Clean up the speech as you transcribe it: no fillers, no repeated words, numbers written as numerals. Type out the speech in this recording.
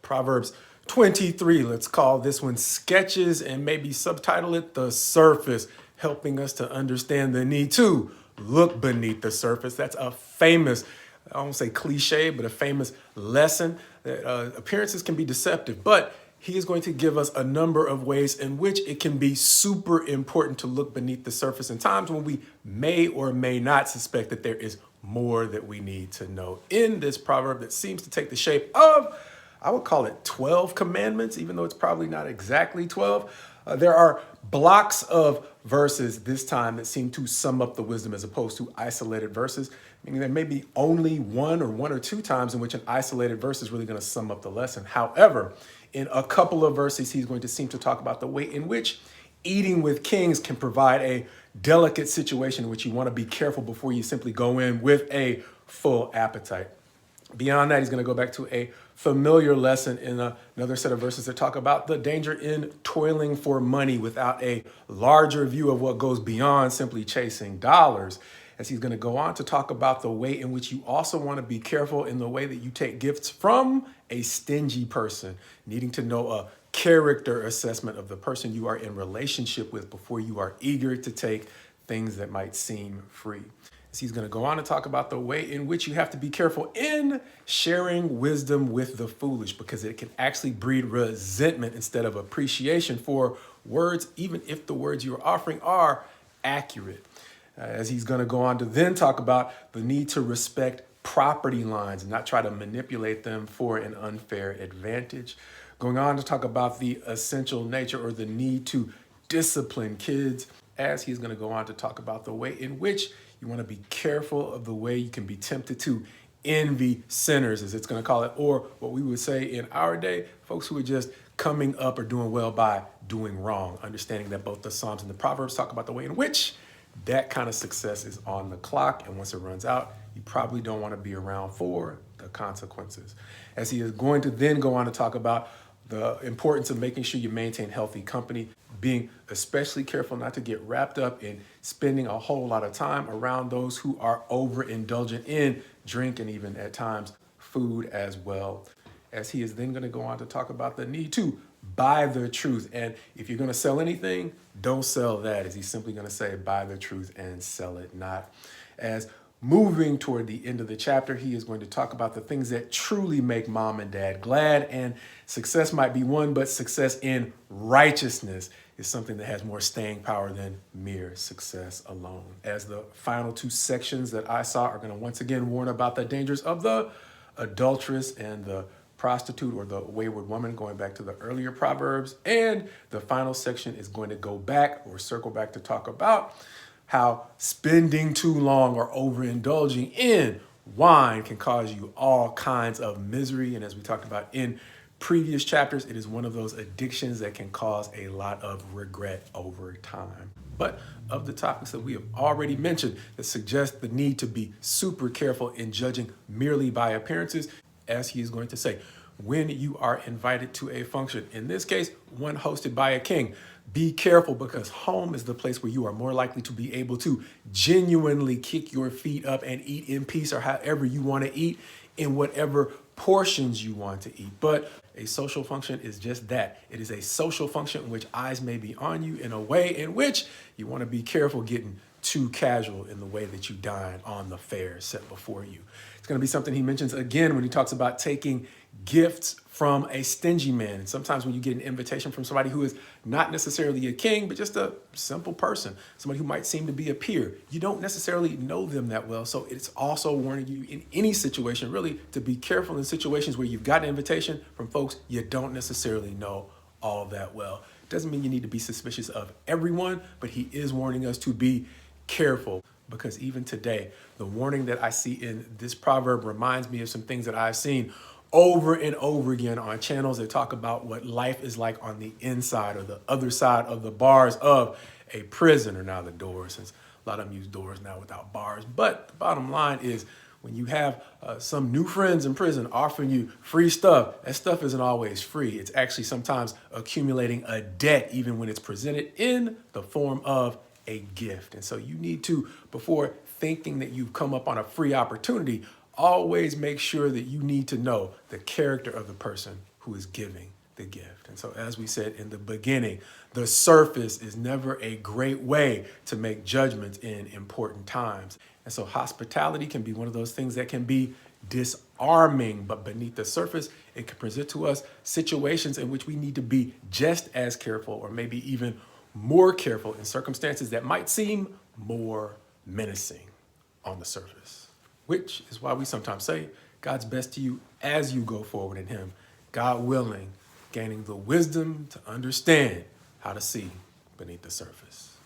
Proverbs 23, let's call this one Sketches and maybe subtitle it The Surface, helping us to understand the need to look beneath the surface. That's a famous, I won't say cliche, but a famous lesson that appearances can be deceptive, but he is going to give us a number of ways in which it can be super important to look beneath the surface in times when we may or may not suspect that there is more that we need to know. In this proverb that seems to take the shape of, I would call it 12 commandments, even though it's probably not exactly 12. There are blocks of verses this time that seem to sum up the wisdom as opposed to isolated verses, meaning there may be only one or two times in which an isolated verse is really going to sum up the lesson. However, in a couple of verses, he's going to seem to talk about the way in which eating with kings can provide a delicate situation in which you want to be careful before you simply go in with a full appetite. Beyond that, he's going to go back to a familiar lesson in another set of verses that talk about the danger in toiling for money without a larger view of what goes beyond simply chasing dollars. As he's going to go on to talk about the way in which you also want to be careful in the way that you take gifts from a stingy person, needing to know a character assessment of the person you are in relationship with before you are eager to take things that might seem free. As he's going to go on to talk about the way in which you have to be careful in sharing wisdom with the foolish, because it can actually breed resentment instead of appreciation for words, even if the words you're offering are accurate. As he's going to go on to then talk about the need to respect property lines and not try to manipulate them for an unfair advantage. Going on to talk about the essential nature or the need to discipline kids, as he's going to go on to talk about the way in which you want to be careful of the way you can be tempted to envy sinners, as it's going to call it, or what we would say in our day, folks who are just coming up or doing well by doing wrong, understanding that both the Psalms and the Proverbs talk about the way in which that kind of success is on the clock, and once it runs out, you probably don't want to be around for the consequences. As he is going to then go on to talk about the importance of making sure you maintain healthy company, being especially careful not to get wrapped up in spending a whole lot of time around those who are overindulgent in drink and even at times food as well. As he is then going to go on to talk about the need to buy the truth. And if you're going to sell anything, don't sell that. As he's simply going to say, buy the truth and sell it not. As moving toward the end of the chapter, he is going to talk about the things that truly make mom and dad glad. And success might be one, but success in righteousness is something that has more staying power than mere success alone. As the final two sections that I saw are going to once again warn about the dangers of the adulteress and the prostitute or the wayward woman, going back to the earlier Proverbs. And the final section is going to go back or circle back to talk about how spending too long or overindulging in wine can cause you all kinds of misery. And as we talked about in previous chapters, it is one of those addictions that can cause a lot of regret over time. But of the topics that we have already mentioned that suggest the need to be super careful in judging merely by appearances, as he is going to say, when you are invited to a function, in this case, one hosted by a king, be careful, because home is the place where you are more likely to be able to genuinely kick your feet up and eat in peace, or however you want to eat, in whatever portions you want to eat. But a social function is just that. It is a social function in which eyes may be on you in a way in which you want to be careful getting too casual in the way that you dine on the fare set before you. It's going to be something he mentions again when he talks about taking gifts from a stingy man. And sometimes when you get an invitation from somebody who is not necessarily a king, but just a simple person, somebody who might seem to be a peer, you don't necessarily know them that well. So it's also warning you in any situation, really, to be careful in situations where you've got an invitation from folks you don't necessarily know all that well. Doesn't mean you need to be suspicious of everyone, but he is warning us to be careful, because even today, the warning that I see in this proverb reminds me of some things that I've seen over and over again on channels that talk about what life is like on the inside or the other side of the bars of a prison, or now the doors, since a lot of them use doors now without bars. But the bottom line is, when you have some new friends in prison offering you free stuff, that stuff isn't always free. It's actually sometimes accumulating a debt, even when it's presented in the form of a gift. And so you need to, before thinking that you've come up on a free opportunity, always make sure that you need to know the character of the person who is giving the gift. And so, as we said in the beginning, the surface is never a great way to make judgments in important times. And so, hospitality can be one of those things that can be disarming, but beneath the surface, it can present to us situations in which we need to be just as careful, or maybe even more careful, in circumstances that might seem more menacing on the surface. Which is why we sometimes say God's best to you as you go forward in Him, God willing, gaining the wisdom to understand how to see beneath the surface.